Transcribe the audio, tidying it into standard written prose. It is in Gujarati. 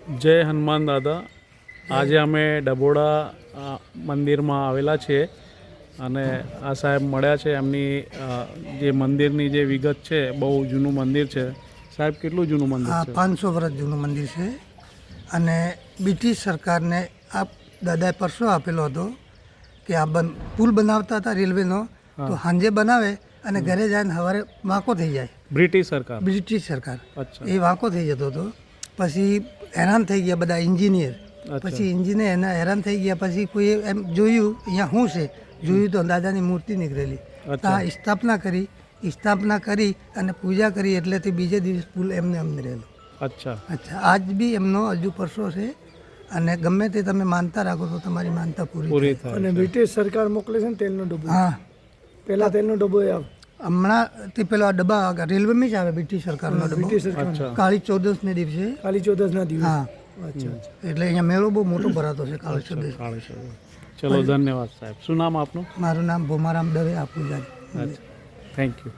જય હનુમાન દાદા. આજે અમે ડભોડા મંદિરમાં આવેલા છીએ અને આ સાહેબ મળ્યા છે. એમની જે મંદિરની જે વિગત છે, બહુ જૂનું મંદિર છે. સાહેબ, કેટલું જૂનું મંદિર છે? 500 વર્ષ જૂનું મંદિર છે અને બ્રિટિશ સરકારને આ દાદાએ પરસો આપેલો હતો કે આ પુલ બનાવતા હતા રેલવેનો, તો સાંજે બનાવે અને ઘરે જાય ને સવારે વાંકો થઈ જાય. બ્રિટિશ સરકાર. અચ્છા. એ વાંકો થઈ જતો હતો. પછી હેરાન થઈ ગયા બધા એન્જિનિયર. પછી એન્જિનિયર એના હેરાન થઈ ગયા. પછી કોઈ એમ જોયું અહીંયા શું છે, જોયું તો દાદાની મૂર્તિ નીકળેલી. ત્યાં સ્થાપના કરી અને પૂજા કરી, એટલે તે બીજે દિવસ પુલ એમને રહેલો. અચ્છા. આજ બી એમનો હજુ પરસો છે અને ગમે તે તમે માનતા રાખો તો તમારી માનતા પૂરી થાય. અને બ્રિટિશ સરકાર મોકલે છે ને તેલનો ડબ્બો. હા, પહેલા તેલનો ડબ્બો આવે. હમણાં તે પેલો આ ડબ્બા રેલવેમાં જ આવે બ્રિટિશ સરકારનો ડબ્બો. કાળી ચૌદસને દિવસે. કાળી ચૌદસના દિવસે. હા, અચ્છા. એટલે અહીંયા મેળો બહુ મોટો ભરાતો છે કાળી ચૌદસ. ચલો, ધન્યવાદ સાહેબ. શું નામ આપનું? મારું નામ ભોમારામ દવે, આ પૂજારી. Thank you.